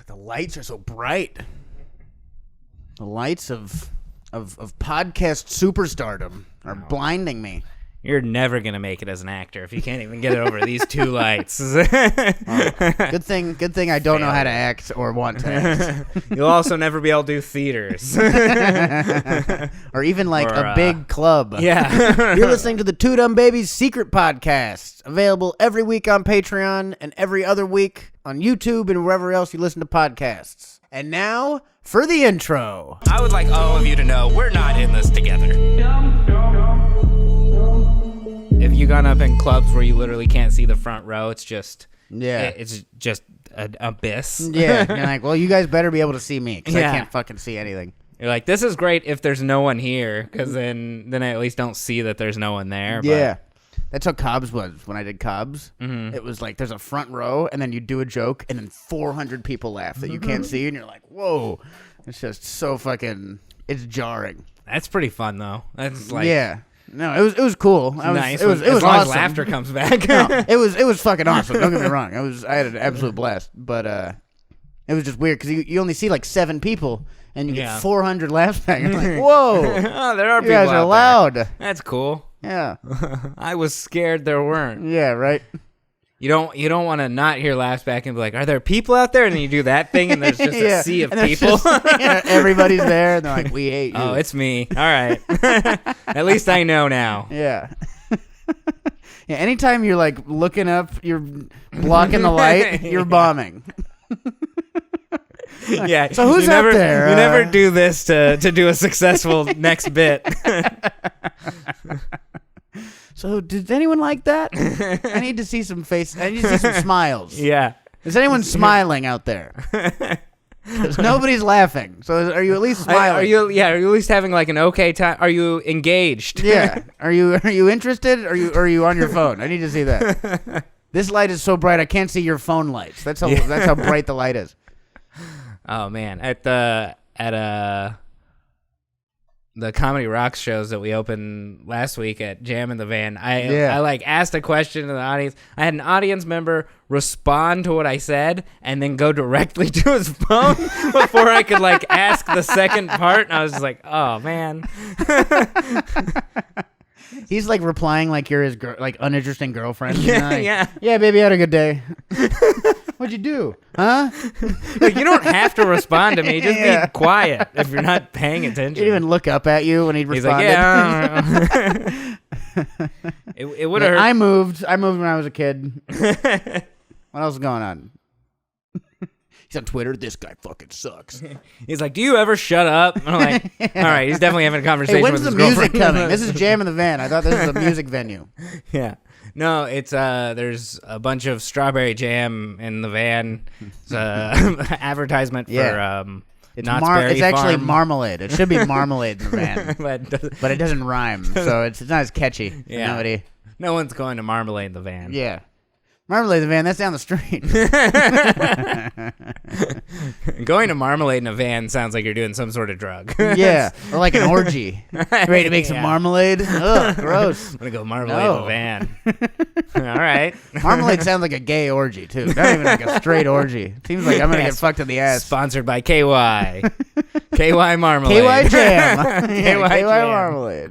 The lights are so bright. The lights of podcast superstardom are blinding me. You're never going to make it as an actor if you can't even get it over these two lights. Good thing I don't know how to act or want to act. You'll also never be able to do theaters. Or even like a big club. Yeah. You're listening to the Two Dumb Babies Secret Podcast, available every week on Patreon and every other week on YouTube and wherever else you listen to podcasts. And now for the intro. I would like all of you to know we're not in this together. If you've gone up in clubs where you literally can't see the front row, it's just it's just an abyss. Yeah, you're like, well, you guys better be able to see me because Yeah. I can't fucking see anything. You're like, this is great if there's no one here, because then I at least don't see that there's no one there. Yeah. That's how Cobb's was when I did Cobb's. Mm-hmm. It was like there's a front row, and then you do a joke, and then 400 people laugh that you can't see, and you're like, whoa. It's just so fucking, it's jarring. That's pretty fun, though. That's like... Yeah. No, it was cool. Nice. It was as long awesome. as laughter comes back. No, it was fucking awesome. Don't get me wrong. I had an absolute blast. But it was just weird because you only see like 7 people and you get 400 laughs back. You're like, whoa, oh, there are you people guys are out loud. There. That's cool. Yeah. I was scared there weren't. Yeah. Right. You don't want to not hear laughs back and be like, are there people out there? And then you do that thing and there's just a sea of people. Everybody's there and they're like, we hate you. Oh, it's me. All right. At least I know now. Yeah. Yeah. Anytime you're like looking up, you're blocking the light, you're bombing. Yeah. So who's out there? You never do this to do a successful next bit. So, did anyone like that? I need to see some faces. I need to see some smiles. Yeah. Is anyone smiling out there? 'Cause nobody's laughing. So, are you at least smiling? Are you at least having like an okay time? Are you engaged? Yeah. Are you interested? Are you on your phone? I need to see that. This light is so bright I can't see your phone lights. That's how bright the light is. Oh man, at the Comedy Rocks shows that we opened last week at Jam in the Van, I like asked a question to the audience. I had an audience member respond to what I said and then go directly to his phone before I could like ask the second part. And I was just like, oh man. He's like replying like you're his like uninteresting girlfriend. Like, yeah, baby, I had a good day. What'd you do? Huh? Like, you don't have to respond to me. Just be quiet if you're not paying attention. He didn't even look up at you when he'd responded. He's like, yeah. It would have hurt. I moved when I was a kid. What else is going on? He's on Twitter. This guy fucking sucks. He's like, do you ever shut up? And I'm like, all right, he's definitely having a conversation with his girlfriend. When's the music coming? This is Jam in the Van. I thought this was a music venue. Yeah. No, it's there's a bunch of strawberry jam in the van. It's advertisement for it's Knott's Berry It's actually Farm. Marmalade. It should be marmalade in the van. but it doesn't rhyme, so it's not as catchy. Yeah. No one's going to Marmalade in the Van. Yeah. Marmalade in the Van, that's down the street. Going to Marmalade in a van sounds like you're doing some sort of drug. Yeah, or like an orgy. Ready to make some marmalade? Ugh, gross. I'm going to go Marmalade in the van. All right. Marmalade sounds like a gay orgy, too. Not even like a straight orgy. Seems like I'm going to get fucked in the ass. Sponsored by KY. KY Marmalade. KY Jam. KY Marmalade.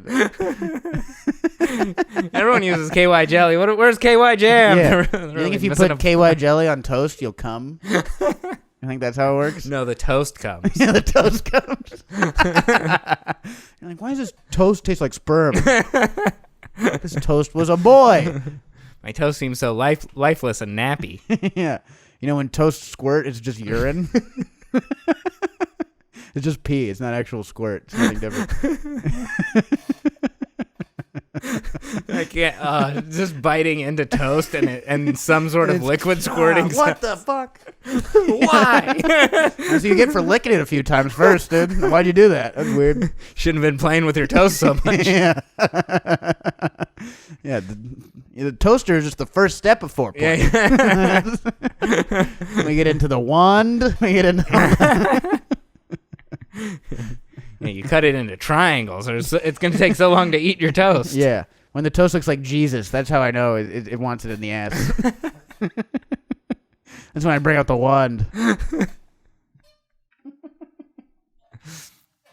Everyone uses KY jelly. Where's KY Jam? Yeah. You think if you put KY jelly on toast, you'll come? You think that's how it works? No, the toast comes. Yeah, the toast comes. You're like, why does this toast taste like sperm? This toast was a boy. My toast seems so lifeless and nappy. Yeah. You know when toast squirt, it's just urine? It's just pee. It's not actual squirt. It's nothing different. I can't. Just biting into toast and some sort of liquid squirting. What the fuck? Why? That's what you get for licking it a few times first, dude. Why'd you do that? That's weird. Shouldn't have been playing with your toast so much. Yeah. Yeah. The toaster is just the first step of foreplay. Yeah. We get into the wand. We get into. Yeah, you cut it into triangles, or it's going to take so long to eat your toast. Yeah. When the toast looks like Jesus, that's how I know it wants it in the ass. That's when I bring out the wand.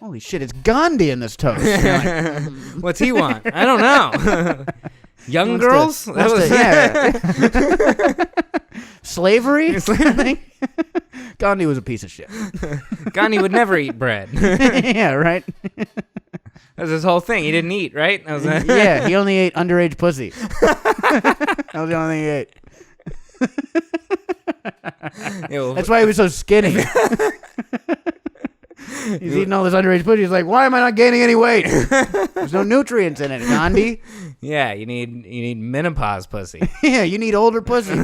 holy shit, it's Gandhi in this toast. Like, what's he want? I don't know. Young girls? Yeah. Slavery? Gandhi was a piece of shit. Gandhi would never eat bread. Yeah, right? That was his whole thing. He didn't eat, right? Yeah, he only ate underage pussy. That was the only thing he ate. That's why he was so skinny. He's eating all this underage pussy. He's like, why am I not gaining any weight? There's no nutrients in it, Gandhi. Yeah, you need menopause pussy. Yeah, you need older pussy.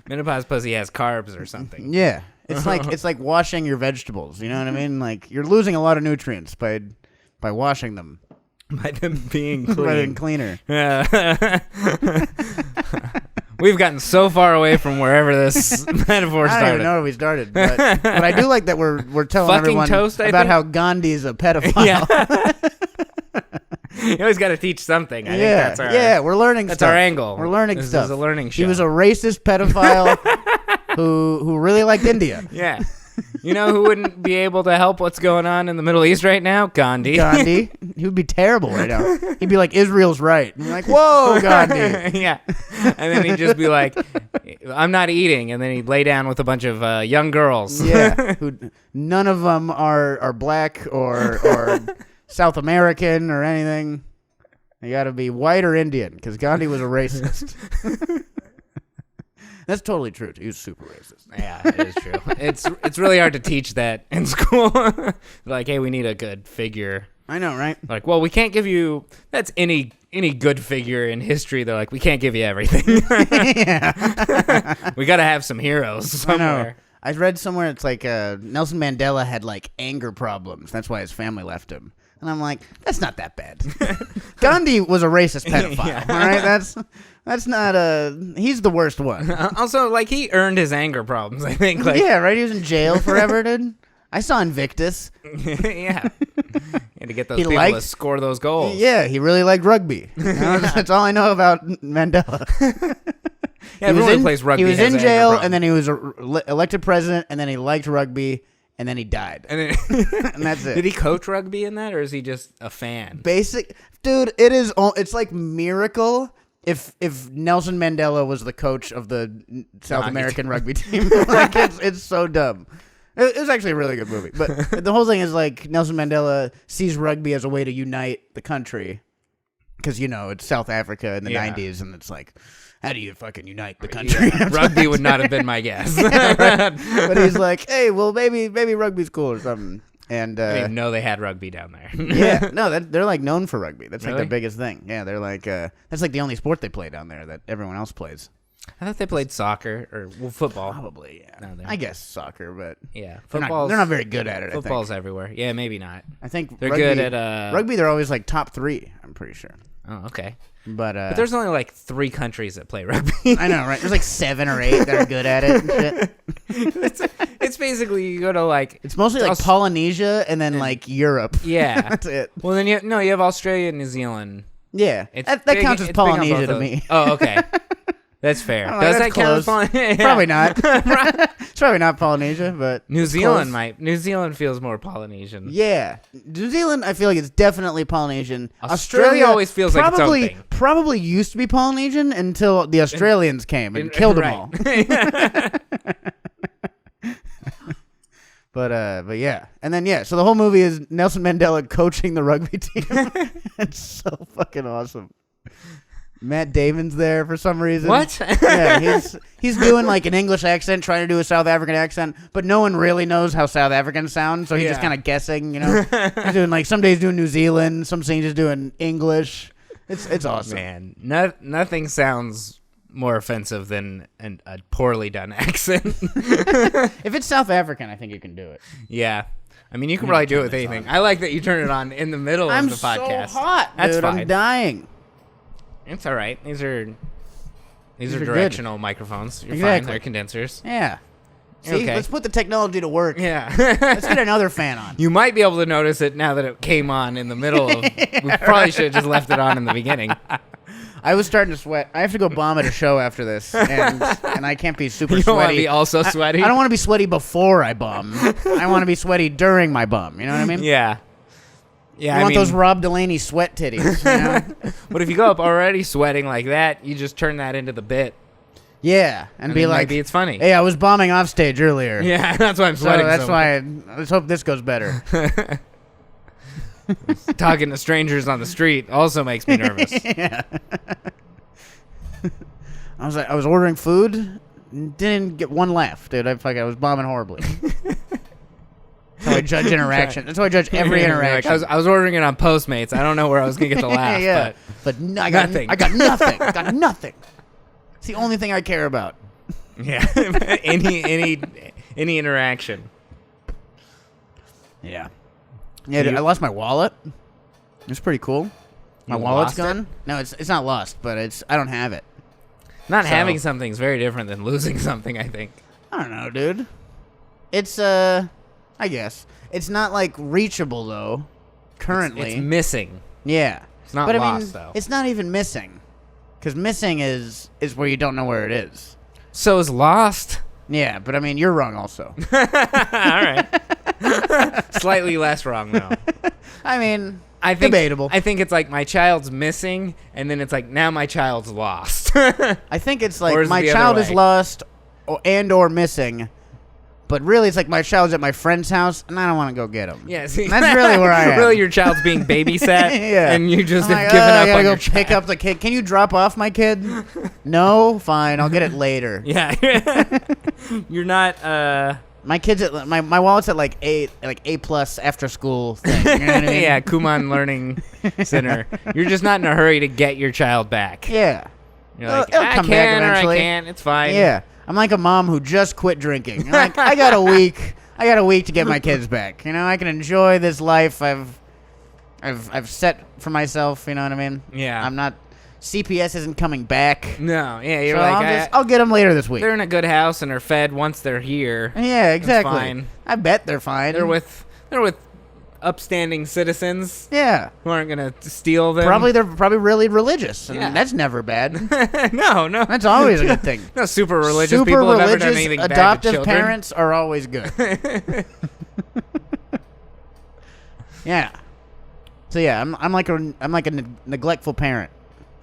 Menopause pussy has carbs or something. Yeah, it's like washing your vegetables. You know what I mean? Like you're losing a lot of nutrients by washing them. By them being clean. By being cleaner. Yeah. We've gotten so far away from wherever this metaphor started. I don't even know where we started, but I do like that we're telling Fucking everyone toast, about how Gandhi's a pedophile. Yeah. You always got to teach something. I think that's our we're learning that's stuff. our angle. We're learning this stuff. This is a learning show. He was a racist pedophile who really liked India. Yeah. You know who wouldn't be able to help what's going on in the Middle East right now? Gandhi. Gandhi. He would be terrible right now. He'd be like, Israel's right. And you're like, whoa, Gandhi. Yeah. And then he'd just be like, I'm not eating. And then he'd lay down with a bunch of young girls. Yeah. None of them are black or South American or anything. They got to be white or Indian because Gandhi was a racist. That's totally true. He was super racist. Yeah, it is true. It's really hard to teach that in school. Like, hey, we need a good figure. I know, right? Like, well, we can't give you. That's any good figure in history. They're like, we can't give you everything. Yeah. We got to have some heroes somewhere. I read somewhere it's like Nelson Mandela had like anger problems. That's why his family left him. And I'm like, that's not that bad. Gandhi was a racist pedophile. Yeah. All right, that's not he's the worst one. Also, like he earned his anger problems. I think. Like, yeah, right. He was in jail forever, dude. I saw Invictus. Yeah. And to get those people to score those goals. Yeah, he really liked rugby. That's all I know about Mandela. Yeah, everyone who plays rugby. He was in jail, and then he was elected president, and then he liked rugby. And then he died. And that's it. Did he coach rugby in that, or is he just a fan? Dude, it's like miracle if Nelson Mandela was the coach of the South American rugby team. Like it's so dumb. It was actually a really good movie. But the whole thing is like Nelson Mandela sees rugby as a way to unite the country. Because, it's South Africa in the 90s, and it's like, how do you fucking unite the country? Yeah. Rugby would not have been my guess. Yeah, but he's like, hey, well, maybe rugby's cool or something. And I didn't know they had rugby down there. Yeah, no, they're like known for rugby. That's really? Like their biggest thing. Yeah, they're like, that's like the only sport they play down there that everyone else plays. I thought they played soccer or football. Probably, yeah. I guess soccer, but yeah, they're not very good at it. Football's everywhere. Yeah, maybe not. I think they're good at rugby. They're always like top 3. I'm pretty sure. Oh, okay. But there's only like 3 countries that play rugby. I know, right? There's like 7 or 8 that are good at it and shit. It's basically you go to like... It's mostly like Polynesia and then like Europe. Yeah. That's it. Well, then you have Australia and New Zealand. Yeah. That counts as Polynesia to me. Oh, okay. That's fair. Does that count as Polynesia? Yeah. Probably not. It's probably not Polynesia, but New Zealand might. New Zealand feels more Polynesian. Yeah, New Zealand, I feel like it's definitely Polynesian. Australia always feels like its own thing. Probably used to be Polynesian until the Australians came and killed them all. But yeah, and then so the whole movie is Nelson Mandela coaching the rugby team. It's so fucking awesome. Matt Damon's there for some reason. What? Yeah, he's doing like an English accent, trying to do a South African accent, but no one really knows how South Africans sound, so he's just kind of guessing, He's doing like some days doing New Zealand, some scenes just doing English. It's awesome. Man, nothing sounds more offensive than a poorly done accent. If it's South African, I think you can do it. Yeah. I mean, you can probably do it with anything. I like that you turn it on in the middle of the podcast. I'm so hot, That's dude. fine. I'm dying. It's all right. These are directional microphones. You're fine. They're condensers. Yeah. See, okay. Let's put the technology to work. Yeah. Let's get another fan on. You might be able to notice it now that it came on in the middle of... We probably should have just left it on in the beginning. I was starting to sweat. I have to go bomb at a show after this, and I can't be super You don't want to sweaty. be also sweaty? I don't want to be sweaty before I bomb. I want to be sweaty during my bomb. You know what I mean? Yeah. Yeah, I want those Rob Delaney sweat titties. You know? But if you go up already sweating like that, you just turn that into the bit. Yeah, and be like, maybe it's funny. Hey, I was bombing off stage earlier. Yeah, that's why I'm So sweating. that's why let's hope this goes better. Talking to strangers on the street also makes me nervous. Yeah. I was ordering food, didn't get one laugh, dude. I was bombing horribly. That's how I judge interaction. That's how I judge every interaction. I was ordering it on Postmates. I don't know where I was gonna get the laugh. Yeah, but I got nothing. I got nothing. I got nothing. It's the only thing I care about. Yeah, any interaction. Yeah. Yeah, dude, I lost my wallet. It's pretty cool. My wallet's gone. No, it's not lost, but I don't have it. Not having something is very different than losing something, I think. I don't know, dude. It's I guess it's not like reachable though. Currently, it's missing. Yeah, it's not but lost though. It's not even missing, because missing is where you don't know where it is. So is lost. Yeah, but I mean you're wrong also. All right. Slightly less wrong though. I mean, I think debatable. I think it's like my child's missing, and then it's like now my child's lost. I think it's like Or is it my the other child way? is lost or missing. But really, it's like my child's at my friend's house, and I don't want to go get him. Yeah, see, that's really where I am. Really, your child's being babysat, Yeah. and you just I'm have like, given I up gotta on go your pick child. up the kid. Can you drop off my kid? No, fine. I'll get it later. Yeah, you're not. My kid's at my wallet's at like A plus after school thing. You know what I mean? Yeah, Kumon Learning Center. You're just not in a hurry to get your child back. Yeah. You're like, It'll I come can back or I eventually. can't. It's fine. Yeah. I'm like a mom who just quit drinking. I'm like, I got a week. I got a week to get my kids back. You know, I can enjoy this life I've set for myself. You know what I mean? Yeah. I'm not. CPS isn't coming back. No. Yeah. You're So like, I'll get them later this week. they're in a good house and are fed once they're here. Yeah, exactly. fine. I bet they're fine. They're with upstanding citizens Yeah. who aren't gonna steal them. They're probably really religious, and Yeah. that's never bad. No. That's always a good thing. No super religious Super people have ever done religious anything bad to adoptive children. parents are always good. Yeah. So yeah, I'm like a neglectful parent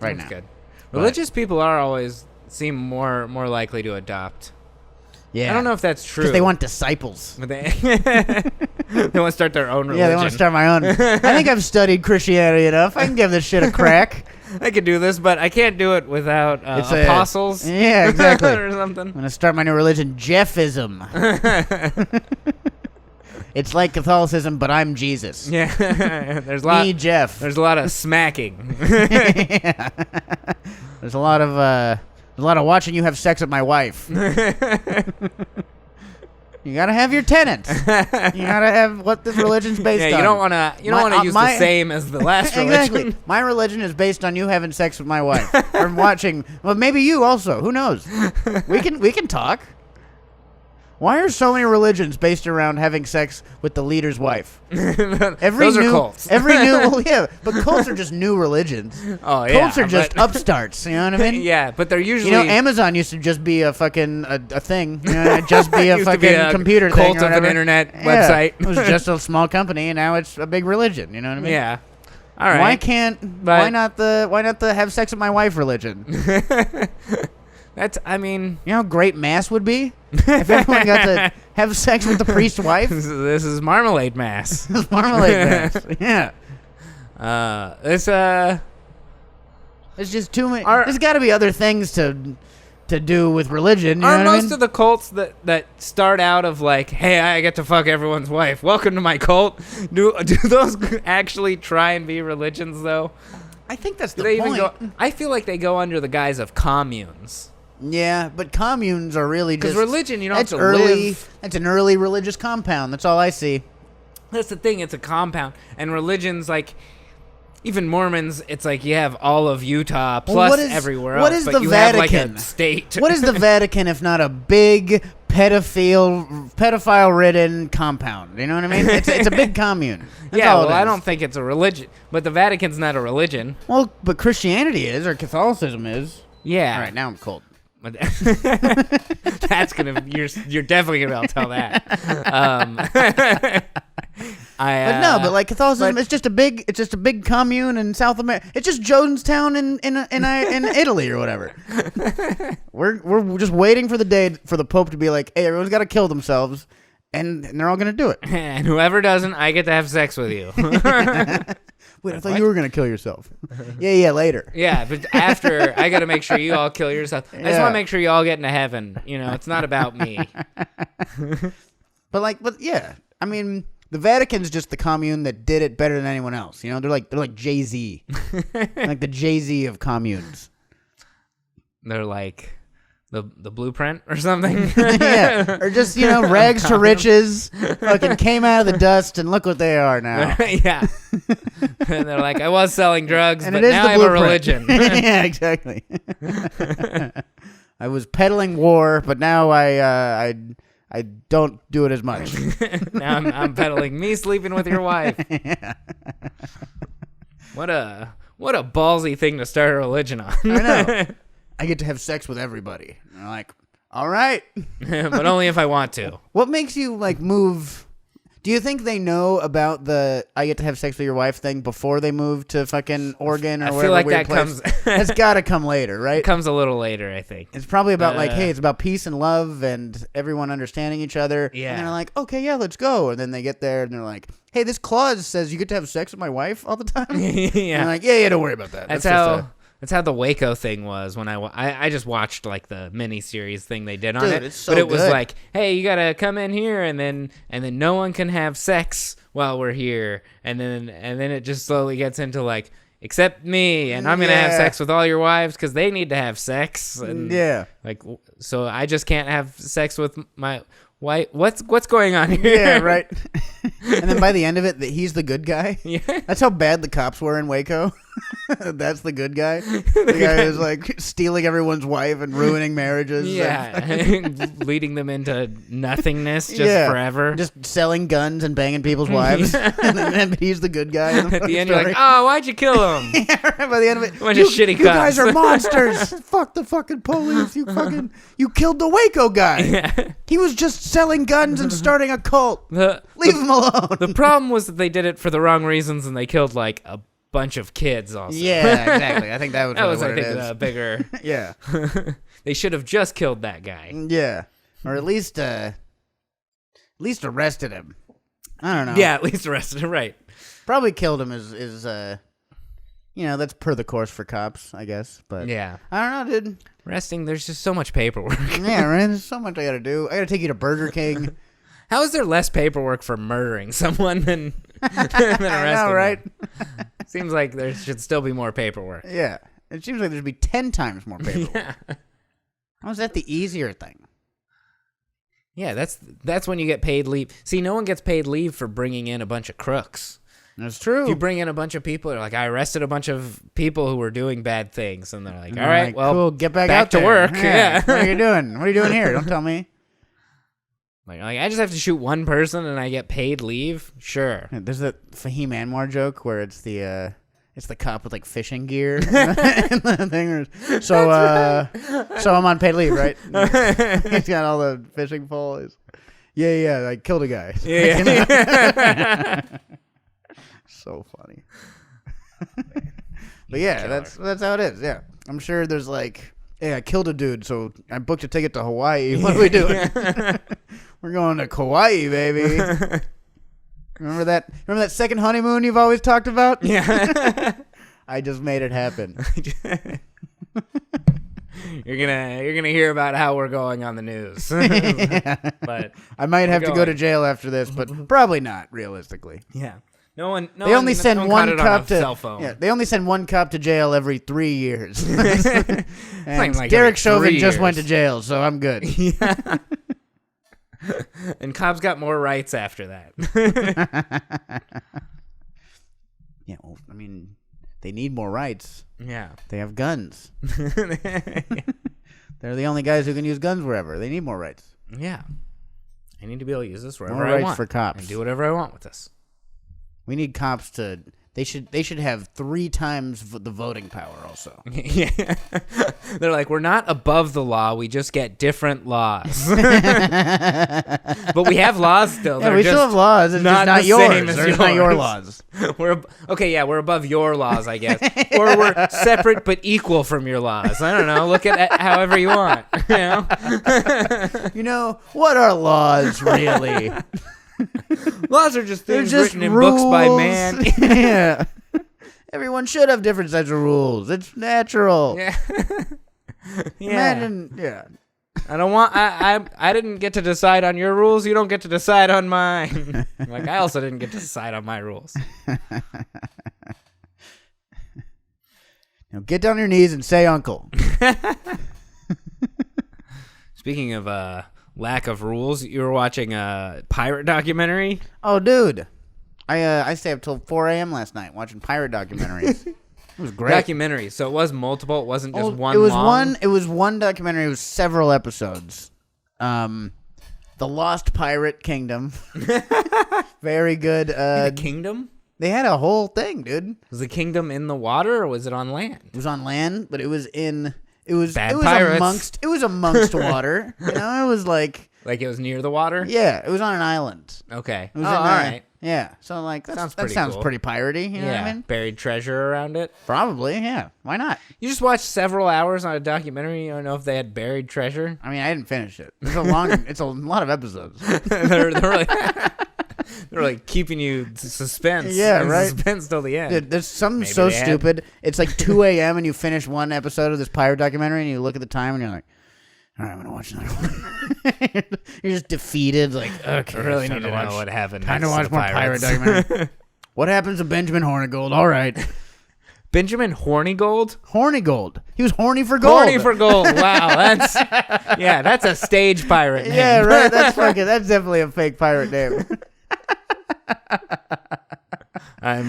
right That's now. good. Religious people seem more likely to adopt. Yeah. I don't know if that's true. Because they want disciples. But they want to start their own religion. Yeah, they want to start my own. I think I've studied Christianity enough. I can give this shit a crack. I could do this, but I can't do it without apostles. Yeah, exactly. Or something. I'm going to start my new religion, Jeffism. It's like Catholicism, but I'm Jesus. Yeah, there's a Me, lot. Jeff. There's a lot of smacking. Yeah. There's a lot of watching you have sex with my wife. You gotta have your tenets. You gotta have what the religion's based on. Yeah, you don't want to use the same as the last religion. Exactly. My religion is based on you having sex with my wife or watching. Well, maybe you also. Who knows? We can talk. Why are so many religions based around having sex with the leader's wife? Those are cults. Well, yeah, but cults are just new religions. Oh yeah, Cults are just upstarts. You know what I mean? Yeah, but they're usually. You know, Amazon used to just be a fucking a thing. You know, just be a Used to fucking be a computer cult thing or of an whatever. internet Yeah, website. It was just a small company, and now it's a big religion. You know what I mean? Yeah. All right. Why not the have sex with my wife religion? I mean, You know how great mass would be if everyone got to have sex with the priest's wife. this is marmalade mass. Marmalade mass. Yeah. It's just too many. There's got to be other things to do with religion. You know Are what I most mean? of the cults that start out of like, hey, I get to fuck everyone's wife. Welcome to my cult. Do those actually try and be religions though? I think that's Do the they point. even go? I feel like they go under the guise of communes. Yeah, but communes are really just Because religion, you don't have that's to early. live. That's an early religious compound. That's all I see. That's the thing. It's a compound, and religions like. Even Mormons, it's like you have all of Utah plus everywhere else. What is but the you Vatican? Have like a state. What is the Vatican if not a big pedophile-ridden compound. You know what I mean? It's a big commune. That's yeah, all well, it is. I don't think it's a religion, but the Vatican's not a religion. Well, but Christianity is, or Catholicism is. Yeah. All right, now I'm cold. That's gonna. You're definitely gonna be able to tell that. But like Catholicism, it's just a big commune in South America. It's just Jonestown in Italy or whatever. We're just waiting for the day for the Pope to be like, hey, everyone's got to kill themselves, and they're all gonna do it. And whoever doesn't, I get to have sex with you. Wait, I thought you were gonna kill yourself. Yeah, later. Yeah, but after, I got to make sure you all kill yourself. I just want to make sure you all get into heaven. You know, it's not about me. But yeah, I mean, the Vatican's just the commune that did it better than anyone else. You know, they're like Jay-Z, like the Jay-Z of communes. They're like the blueprint or something. Yeah, or just rags to riches. Fucking came out of the dust and look what they are now. Yeah, and they're like, I was selling drugs, and but now I have a religion. Yeah, exactly. I was peddling war, but now I don't do it as much. Now I'm peddling me sleeping with your wife. Yeah. What a ballsy thing to start a religion on. I know. I get to have sex with everybody. And I'm like, all right. But only if I want to. What makes you move? Do you think they know about the I get to have sex with your wife thing before they move to fucking Oregon or whatever? I feel like that comes. That's got to come later, right? It comes a little later, I think. It's probably about hey, it's about peace and love and everyone understanding each other. Yeah. And they're like, okay, yeah, let's go. And then they get there and they're like, hey, this clause says you get to have sex with my wife all the time. Yeah. And they're like, yeah, don't worry about that. That's how the Waco thing was when I just watched the mini series thing they did on it. It's so but it was good. like, hey, you gotta come in here and then no one can have sex while we're here, and then it just slowly gets into except me, and I'm gonna have sex with all your wives because they need to have sex. And so I just can't have sex with my wife. What's going on here? Yeah, right. And then by the end of it, he's the good guy. Yeah, that's how bad the cops were in Waco. That's the good guy. The guy who's stealing everyone's wife and ruining marriages. Yeah, leading them into nothingness forever. Just selling guns and banging people's wives. And then he's the good guy. At the end, you're like, oh, why'd you kill him? Yeah, right. By the end of it, bunch of shitty cops. You guys are monsters. Fuck the fucking police. You killed the Waco guy. Yeah. He was just selling guns and starting a cult. Leave him alone. The problem was that they did it for the wrong reasons and they killed a bunch of kids also. Yeah, exactly. I think that was I think the bigger. Yeah. They should have just killed that guy. Yeah. Or at least arrested him. I don't know. Yeah, at least arrested him, right. Probably killed him is that's per the course for cops, I guess. But yeah. I don't know, dude. Arresting, there's just so much paperwork. Yeah, right? There's so much I gotta do. I gotta take you to Burger King. How is there less paperwork for murdering someone than arresting I know, right? Seems like there should still be more paperwork. Yeah. It seems like there should be 10 times more paperwork. Yeah. How is that the easier thing? Yeah, that's when you get paid leave. See, no one gets paid leave for bringing in a bunch of crooks. That's true. If you bring in a bunch of people, they're like, I arrested a bunch of people who were doing bad things. And they're like, all right, well, cool. Get back out to there. work. Yeah. What are you doing? What are you doing here? Don't tell me. Like I just have to shoot one person and I get paid leave? Sure. Yeah, there's that Fahim Anwar joke where it's the cop with fishing gear. The thing so I'm on paid leave, right? He's got all the fishing poles. Yeah, I killed a guy. Yeah. So funny. But yeah, that's how it is. Yeah. I'm sure there's I killed a dude, so I booked a ticket to Hawaii. What are we doing? We're going to Kauai, baby. Remember that second honeymoon you've always talked about? Yeah. I just made it happen. You're gonna hear about how we're going on the news. Yeah. But I might have to go to jail after this, but probably not, realistically. Yeah. They only send one cop to cell phone. Yeah, they only send one cop to jail every 3 years. And like Derek Chauvin years. just went to jail, so I'm good. Yeah. And cops got more rights after that. Yeah, well, I mean, they need more rights. Yeah. They have guns. They're the only guys who can use guns wherever. They need more rights. Yeah. I need to be able to use this wherever More I rights want. for cops. And do whatever I want with this. We need cops to. They should have 3 times the voting power. Also, Yeah. They're like, we're not above the law. We just get different laws. But we have laws still. yeah, we still have laws. It's not just not the yours. same as They're not your yours. laws. We're above your laws, I guess, or we're separate but equal from your laws. I don't know. Look at it however you want. You know, What are laws really? laws are just things just written rules. in books by man. Yeah. Everyone should have different sets of rules. It's natural. Yeah. Imagine, yeah. I don't want. I didn't get to decide on your rules. You don't get to decide on mine. Like I also didn't get to decide on my rules. Now get down on your knees and say uncle. Speaking of lack of rules, you were watching a pirate documentary. Oh, dude. I stayed up till 4 a.m. last night watching pirate documentaries. It was great. Documentary. So it was multiple. It wasn't just one. It was long? It was one documentary. It was several episodes. The Lost Pirate Kingdom. Very good. The kingdom. They had a whole thing, dude. Was the kingdom in the water or was it on land? It was on land, but it was in. It was pirates. amongst water. It was like it was near the water. Yeah, it was on an island. Okay. It was all right. Yeah, so like that Sounds sounds cool. pretty piratey. You know what I mean? Buried treasure around it. Probably, yeah. Why not? You just watched several hours on a documentary. You don't know if they had buried treasure. I mean, I didn't finish it. It's a long. It's a lot of episodes. they're like keeping you suspense. Yeah, right. Suspense till the end. Dude, there's something Maybe so they had- stupid. It's like 2 a.m. and you finish one episode of this pirate documentary and you look at the time and you're like, all right, I'm gonna watch another one. You're just defeated. Like, okay, I really it's need to know what happened. Time to next watch the more pirate pirates. documentary. What happens to Benjamin Hornigold? All right, Benjamin Horny Gold. Horny Gold. He was horny for gold. Horny for gold. Wow, that's a stage pirate name. Yeah, right. That's definitely a fake pirate name. I'm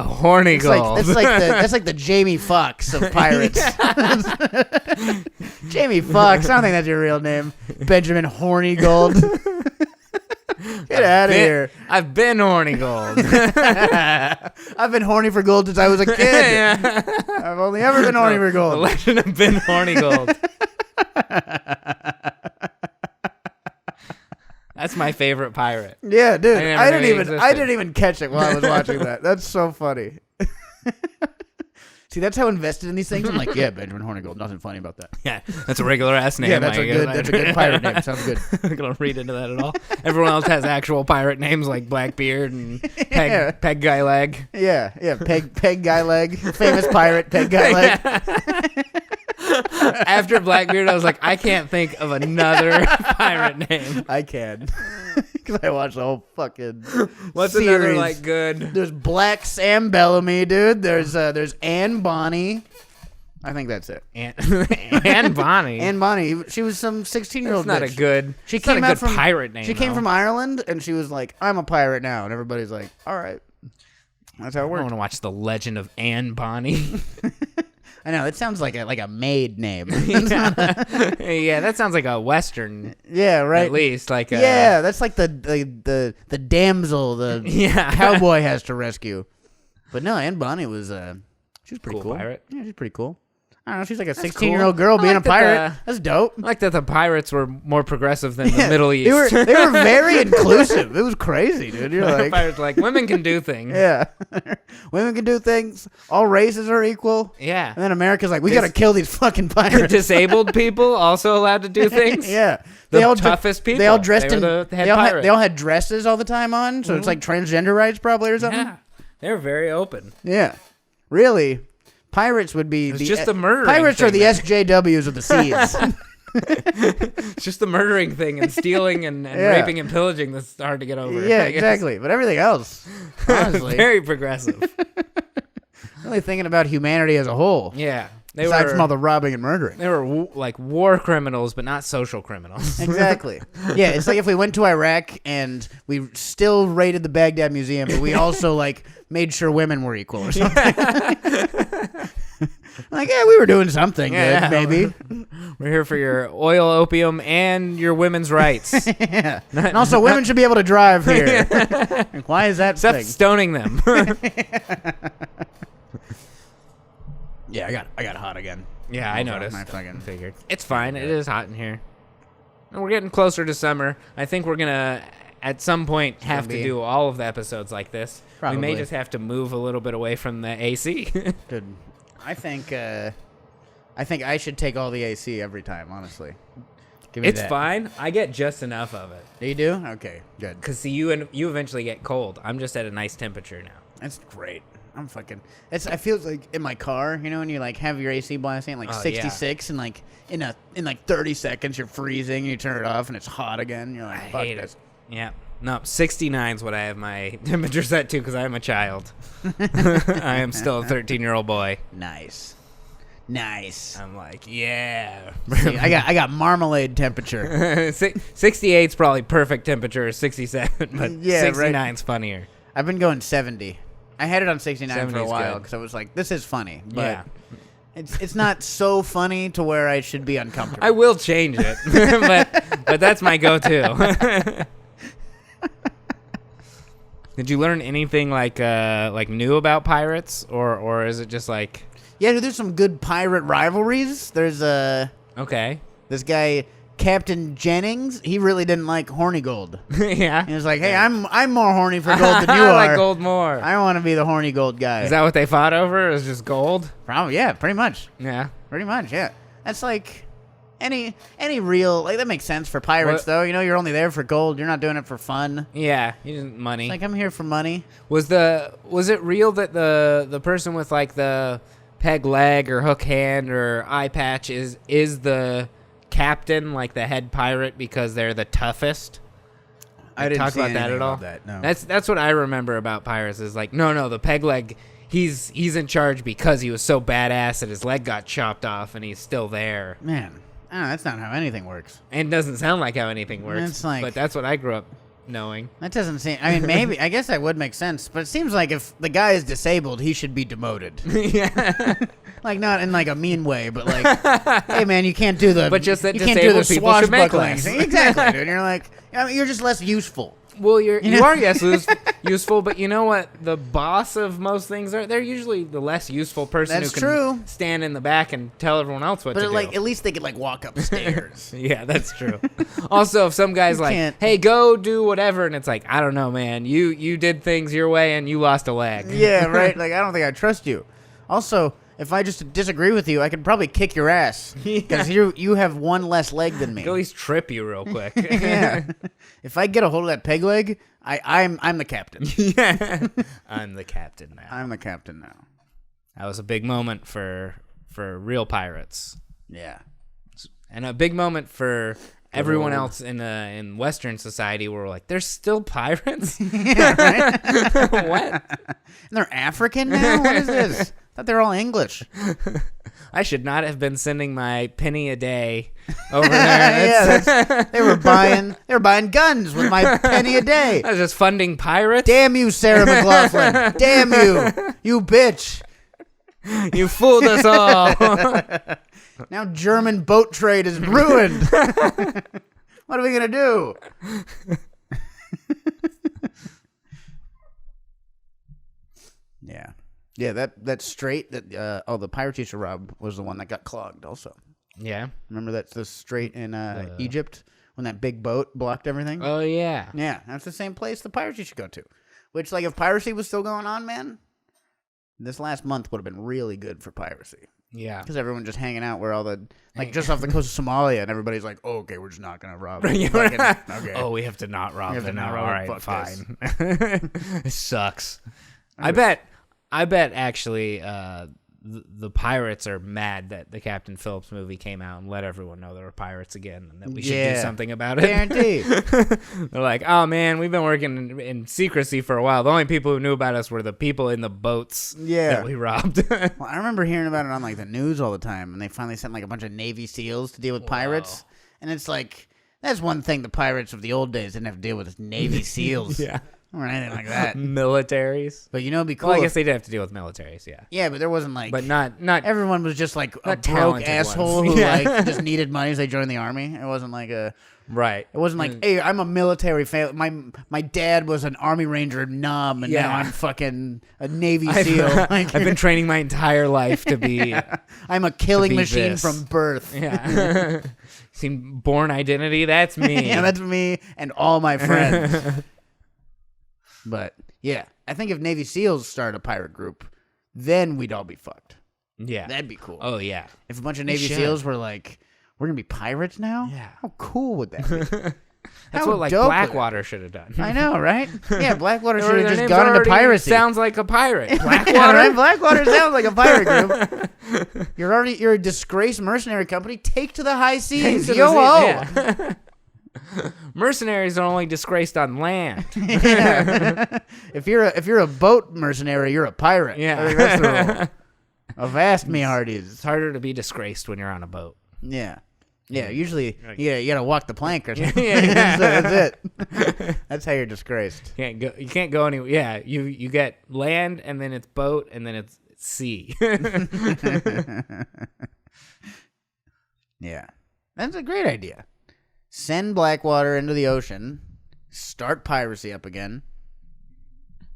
Horny Gold. That's like the Jamie Foxx of pirates. Jamie Foxx. I don't think that's your real name. Benjamin Horny Gold. Get out of here. I've been Horny Gold. I've been horny for gold since I was a kid. Yeah. I've only ever been horny for The gold. legend of Ben Horny Gold. That's my favorite pirate. Yeah, dude. I never knew he I didn't even catch it while I was watching that. That's so funny. See, that's how invested in these things. I'm like, yeah, Benjamin Hornigold. Nothing funny about that. Yeah, that's a regular ass name. Yeah, that's a good pirate name. Sounds good. I'm gonna read into that at all. Everyone else has actual pirate names like Blackbeard and Peg Guy Leg. Yeah, Peg Guy Leg, famous pirate Peg Guy Leg. After Blackbeard, I was like, I can't think of another pirate name. I can, because I watched the whole fucking. What's series. another like good? There's Black Sam Bellamy, dude. There's Anne Bonny. I think that's it. Anne Bonny. Anne Bonny. She was some 16-year-old. That's not bitch. a good. She It's came not a out good from pirate name. She came from Ireland, and she was like, "I'm a pirate now," and everybody's like, "All right." That's how it I works. want to watch The Legend of Anne Bonny. I know it sounds like a maid name. Yeah, that sounds like a Western. Yeah, right. At least like yeah, that's like the damsel the cowboy has to rescue. But no, Anne Bonny was she was pretty cool. Pirate. Yeah, she's pretty cool. I don't know, she's like a That's 16-year-old cool. girl I being like a pirate. that That's dope. I like that the pirates were more progressive than the Middle East. They were very inclusive. It was crazy, dude. You're like, pirates were like women can do things. yeah, women can do things. All races are equal. Yeah. And then America's like, we gotta kill these fucking pirates. Disabled people also allowed to do things. Yeah. The toughest people. They all dressed They in. were the head they pirate. all had dresses all the time on, so it's like transgender rights probably or something. Yeah. They were very open. Yeah. Really, pirates would be It's just the murdering Pirates are thing the there. SJWs of the seas. It's just the murdering thing and stealing and Yeah. raping and pillaging that's hard to get over. Yeah, I guess. exactly. But everything else, honestly, Very progressive. really thinking about humanity as a whole. Yeah. Aside from all the robbing and murdering. They were like war criminals, but not social criminals. Exactly. Yeah, it's like if we went to Iraq and we still raided the Baghdad Museum, but we also like made sure women were equal or something. Like, yeah, we were doing something good, maybe. We're here for your oil, opium, and your women's rights. Yeah. And also, women should be able to drive here. Like, why is that Except stoning them. Yeah, I got hot again. Yeah, I noticed. I fucking figured. It's fine. It is hot in here. And we're getting closer to summer. I think we're going to, at some point, have to do all of the episodes like this. Probably. We may just have to move a little bit away from the AC. Dude, I think I should take all the AC every time, honestly. It's fine. I get just enough of it. Do you do? Okay, good. Because see, you eventually get cold. I'm just at a nice temperature now. That's great. I feel like in my car, you know, when you like have your AC blasting at like 66 and like in 30 seconds you're freezing and you turn it off and it's hot again. You're like, fuck this. Yeah. No, 69 is what I have my temperature set to because I am a child. I am still a 13-year-old boy. Nice. I'm like, yeah. See, I got marmalade temperature. 68 is probably perfect temperature, 67, but yeah, 69's funnier. I've been going 70. I had it on 69 for a while because I was like, this is funny, but it's not so funny to where I should be uncomfortable. I will change it, but that's my go-to. Did you learn anything like new about pirates, or is it just like? Yeah, dude, there's some good pirate rivalries. There's this guy Captain Jennings. He really didn't like Horny Gold. Yeah, he was like, hey, I'm more horny for gold than you are. I like gold more. I want to be the horny gold guy. Is that what they fought over? It was just gold? Probably, yeah, pretty much. Yeah, pretty much, yeah. That's like any real that makes sense for pirates though. You know, you're only there for gold. You're not doing it for fun. Yeah, you didn't money. It's like I'm here for money. Was it real that the person with like the peg leg or hook hand or eye patch is the captain, like the head pirate, because they're the toughest? I didn't talk see about that at all. That, no. That's what I remember about pirates. Is like no, the peg leg. He's in charge because he was so badass that his leg got chopped off and he's still there. Man, that's not how anything works. And it doesn't sound like how anything works. But that's what I grew up knowing. That doesn't seem. I mean, maybe. I guess that would make sense. But it seems like if the guy is disabled, he should be demoted. Yeah. Like not in like a mean way, but like, hey man, you can't do the. But just that you can't do the people should make less. Exactly, dude. You're like, you're just less useful. Well, you are useful, but you know what? The boss of most things they're usually the less useful person who can stand in the back and tell everyone else what to do. But at least they could like walk upstairs. Yeah, that's true. Also, if some guy's like, "Hey, go do whatever," and it's like, I don't know, man. You did things your way and you lost a leg. Yeah, right. Like I don't think I trust you. Also, if I just disagree with you, I could probably kick your ass because you have one less leg than me. I could at least trip you real quick. Yeah. If I get a hold of that peg leg, I'm the captain. Yeah. I'm the captain now. I'm the captain now. That was a big moment for real pirates. Yeah. And a big moment for everyone else in Western society where we're like, there's still pirates? Yeah, right? What? And they're African now? What is this? I thought they were all English. I should not have been sending my penny a day over there. They were buying guns with my penny a day. I was just funding pirates. Damn you, Sarah McLachlan. Damn you. You bitch. You fooled us all. Now German boat trade is ruined. What are we going to do? Yeah. Yeah, that strait that the pirate used to rob was the one that got clogged also. Yeah. Remember that's the strait in Egypt when that big boat blocked everything? Oh, yeah. Yeah, that's the same place the pirates used to go to. Which, like, if piracy was still going on, man, this last month would have been really good for piracy. Yeah. Because everyone just hanging out where all the, like, just off the coast of Somalia, and everybody's like, oh, okay, we're just not going to rob them. Okay. Oh, we have to not rob them now. All right, fine. It sucks. I bet actually the pirates are mad that the Captain Phillips movie came out and let everyone know there were pirates again and that we should do something about it. Guarantee. They're like, oh man, we've been working in secrecy for a while. The only people who knew about us were the people in the boats that we robbed. Well, I remember hearing about it on like the news all the time, and they finally sent like a bunch of Navy SEALs to deal with pirates, and it's like that's one thing the pirates of the old days didn't have to deal with is Navy SEAls. Yeah. or anything like that. Militaries. But it'd be cool. Well, I guess they did have to deal with militaries, yeah. Yeah, but there wasn't like. But not. Everyone was just like a broke talented asshole ones. who Yeah. like just needed money, so they joined the army. It wasn't like a. Right. It wasn't like, hey, I'm a military family. My dad was an Army Ranger in Nam, and now I'm fucking a Navy SEAL. I've been training my entire life to be. I'm a killing machine this. from birth. Yeah. Seen Born Identity? That's me. Yeah, that's me and all my friends. But yeah, I think if Navy SEALs start a pirate group, then we'd all be fucked. Yeah. That'd be cool. Oh yeah. If a bunch of Navy SEALs were like, we're gonna be pirates now. Yeah. How cool would that be? That's what like Blackwater should have done. I know, right? Yeah, Blackwater should have just gone into piracy. Sounds like a pirate. Blackwater, yeah, right? Blackwater sounds like a pirate group. You're a disgraced mercenary company. Take to the high seas. Yo ho. Yeah. Mercenaries are only disgraced on land. Yeah. If you're a boat mercenary, you're a pirate. Yeah. I think that's the rule. Avast me hearties. It's harder to be disgraced when you're on a boat. Yeah. Yeah, usually you gotta walk the plank or something. Yeah. That's it. That's how you're disgraced. You can't go anywhere. Yeah, you get land and then it's boat and then it's sea. Yeah. That's a great idea. Send Blackwater into the ocean. Start piracy up again.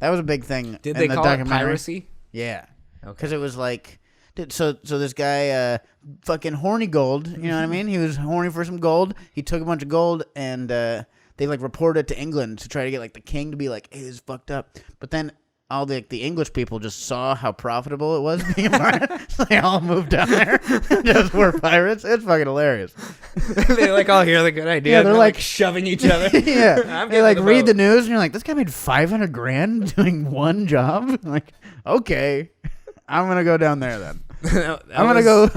That was a big thing. Did in they the call it documentary. piracy? Yeah. Okay. Because it was like, so this guy, fucking Horny Gold, you know what I mean? He was horny for some gold. He took a bunch of gold and they like reported it to England to try to get like the king to be like, hey, this is fucked up. But then all the English people just saw how profitable it was being a pirate. So they all moved down there. Just were pirates. It's fucking hilarious. They like all hear the good idea. Yeah, they're like shoving each other. Yeah. They like read the news and you're like, this guy made $500,000 doing one job. I'm like, okay, I'm gonna go down there then. I'm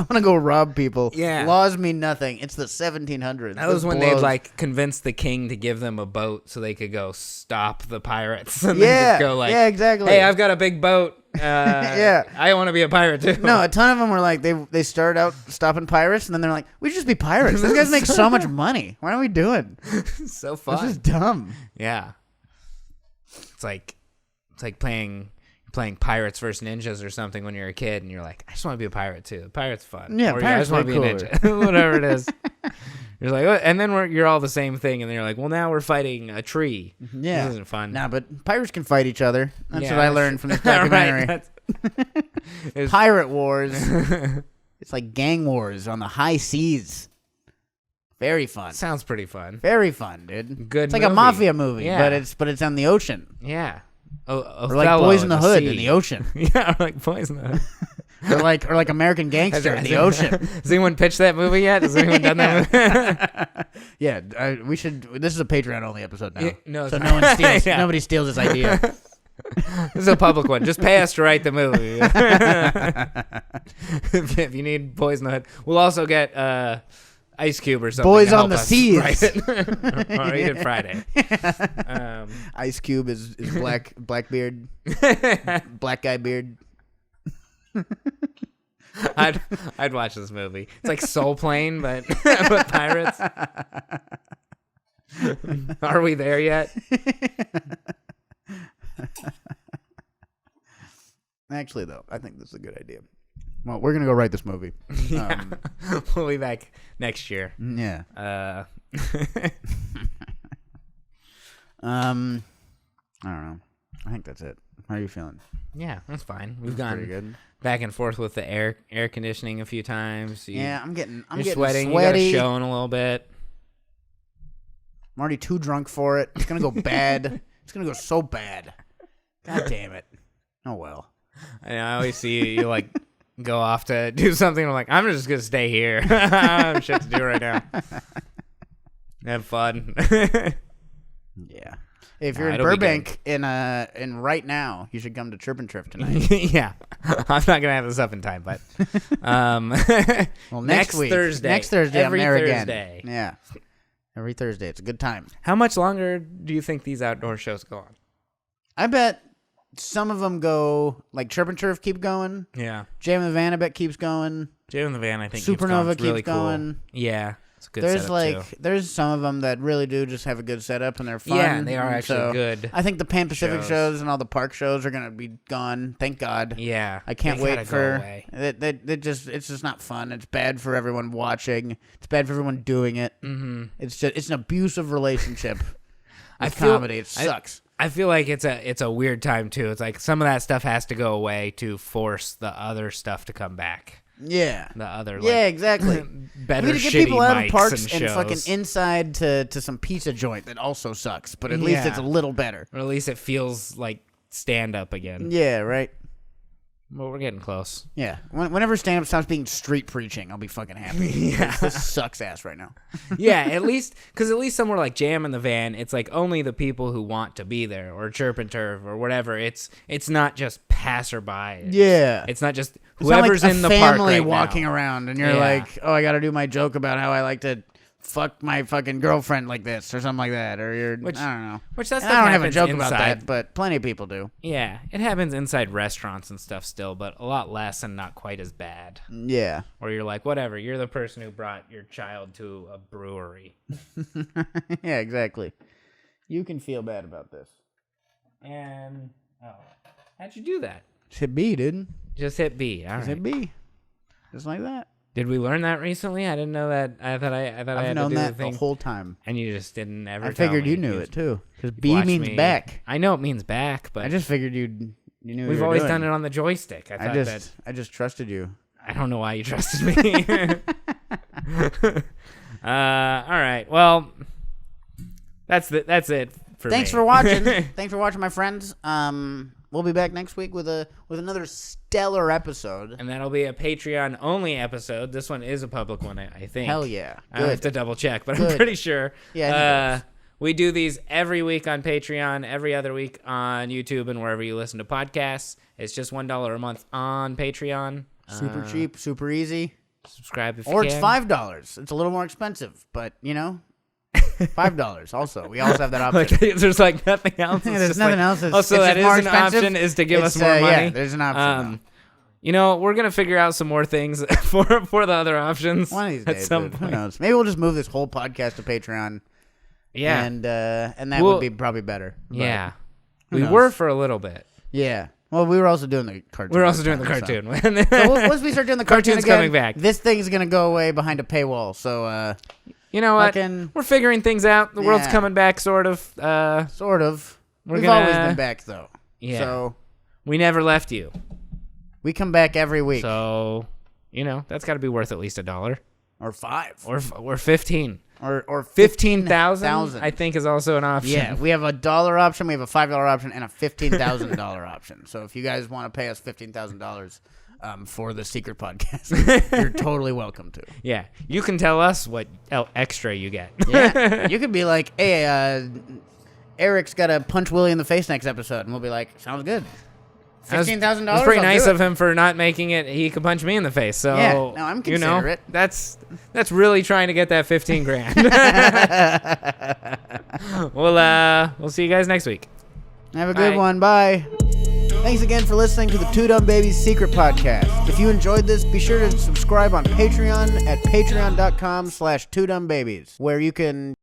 gonna go rob people. Yeah. Laws mean nothing. It's the 1700s. That was when they'd like convince the king to give them a boat so they could go stop the pirates. And then just go like, yeah, exactly. Hey, I've got a big boat. Yeah. I want to be a pirate too. No, a ton of them were like, they started out stopping pirates, and then they're like, we should just be pirates. These guys make so much money. What are we doing? So fun. This is dumb. Yeah. It's like playing Pirates versus Ninjas or something when you're a kid and you're like, I just want to be a pirate too. Pirate's fun. Yeah, or pirates I just want to be a ninja. Whatever it is. You're like, what? And then you're all the same thing, and then you're like, well, now we're fighting a tree. Yeah. This isn't fun. Nah, but pirates can fight each other. That's Yeah, what I learned from this documentary. Right, Pirate wars. It's like gang wars on the high seas. Very fun. Sounds pretty fun. Very fun, dude. Good It's like a movie. mafia movie, Yeah. but it's on the ocean. Yeah. Or like Boys in the Hood in the ocean. Yeah, or like Boys in the Hood. or like American Gangster in the ocean. Has anyone pitched that movie yet? Has anyone done that movie? Yeah, we should. This is a Patreon only episode now. No, so no one steals. Yeah. Nobody steals this idea. This is a public one. Just pay us to write the movie. If you need Boys in the Hood, we'll also get Ice Cube or something. Boys to on help the us Seas. write it. Or even Friday. Ice Cube is Blackbeard, black guy beard. I'd watch this movie. It's like Soul Plane, but but pirates. Are we there yet? Actually, though, I think this is a good idea. Well, we're gonna go write this movie. Yeah. We'll be back next year. Yeah. I don't know. I think that's it. How are you feeling? Yeah, that's fine. We've Pretty gone good. back and forth with the air conditioning a few times. Yeah, I'm getting sweating. sweaty. You got showing a little bit. I'm already too drunk for it. It's gonna go bad. It's gonna go so bad. God damn it. Oh well. I always see you like go off to do something. I'm like, I'm just gonna stay here. I have shit to do right now. Have fun. Yeah. If you're in Burbank in right now, you should come to Chirpin' Triff tonight. Yeah. I'm not gonna have this up in time, but Well, next week. Thursday. Next Thursday, Every I'm there Thursday. again. Yeah. Every Thursday. It's a good time. How much longer do you think these outdoor shows go on? I bet some of them go, like Chirpin' Triff keep going. Yeah. Jam in the Van, I bet keeps going. Jam in the Van, I think. Supernova keeps keeps really going. Cool. Yeah. It's a good setup, too. There's some of them that really do just have a good setup and they're fun. Yeah, they are actually good. I think the Pan Pacific shows and all the park shows are gonna be gone. Thank God. Yeah, I can't wait for it's just not fun. It's bad for everyone watching. It's bad for everyone doing it. Mm-hmm. It's an abusive relationship. Comedy. It sucks. I feel like it's a weird time too. It's like some of that stuff has to go away to force the other stuff to come back. Yeah. The other exactly. Better we need to get shitty people out of mics parks and fucking inside to some pizza joint that also sucks, but at least it's a little better. Or at least it feels like stand up again. Yeah, right. Well, we're getting close. Yeah. Whenever stand-up stops being street preaching, I'll be fucking happy. Yeah. This sucks ass right now. Yeah, at least somewhere like Jam in the Van, it's like only the people who want to be there, or Chirp and Turf or whatever. It's not just passerby. It's not just whoever's in the park right now. Family walking around, and you're like, oh, I got to do my joke about how I like to fuck my fucking girlfriend like this or something like that, or I don't know. Which that's I don't have a joke about that, but plenty of people do. Yeah, it happens inside restaurants and stuff still, but a lot less and not quite as bad. Yeah. Or you're like, whatever, you're the person who brought your child to a brewery. Yeah, exactly. You can feel bad about this. And how'd you do that? Just hit B, dude. Just hit B. All right. Hit B. Just like that. Did we learn that recently? I didn't know that. I thought I had known to do that the whole time. And you just didn't ever. I figured you knew it too, because B means back. I know it means back, but I just figured you knew. We've always done it on the joystick. I just trusted you. I don't know why you trusted me. All right. Well, that's it for me. Thanks for watching. Thanks for watching, my friends. We'll be back next week with another stellar episode. And that'll be a Patreon only episode. This one is a public one, I think. Hell yeah. I have to double check, but I'm pretty sure. Yeah. We do these every week on Patreon, every other week on YouTube and wherever you listen to podcasts. It's just $1 a month on Patreon. Super cheap, super easy. Subscribe if you can. Or it's $5. It's a little more expensive, but $5 also. We also have that option. There's like nothing else. There's nothing else. Also, that is an option, is to give us more money. Yeah, there's an option. We're going to figure out some more things for the other options. One of these days, who knows? Maybe we'll just move this whole podcast to Patreon. Yeah. And that would be probably better. Yeah. We were for a little bit. Yeah. Well, we were also doing the cartoon. We were also doing the cartoon. So once we start doing the cartoon cartoon's again, coming back. This thing's going to go away behind a paywall. So, you know what? We're figuring things out. The world's coming back, sort of. Sort of. We've always been back, though. Yeah. So we never left you. We come back every week. So, that's got to be worth at least $1. Or $5. Or 15. Or 15,000, I think, is also an option. Yeah, we have a $1 option, we have a $5 option, and a $15,000 option. So if you guys want to pay us $15,000 for the secret podcast, you're totally welcome to. Yeah, you can tell us what extra you get. Yeah, you could be like, hey, Eric's got to punch Willie in the face next episode, and we'll be like, sounds good. $15,000. It's pretty nice of him for not making it. He could punch me in the face. So yeah, no, I'm considerate. That's really trying to get that $15,000. We'll see you guys next week. Have a good one. Bye. Thanks again for listening to the Two Dumb Babies Secret Podcast. If you enjoyed this, be sure to subscribe on Patreon at patreon.com/twodumbbabies, where you can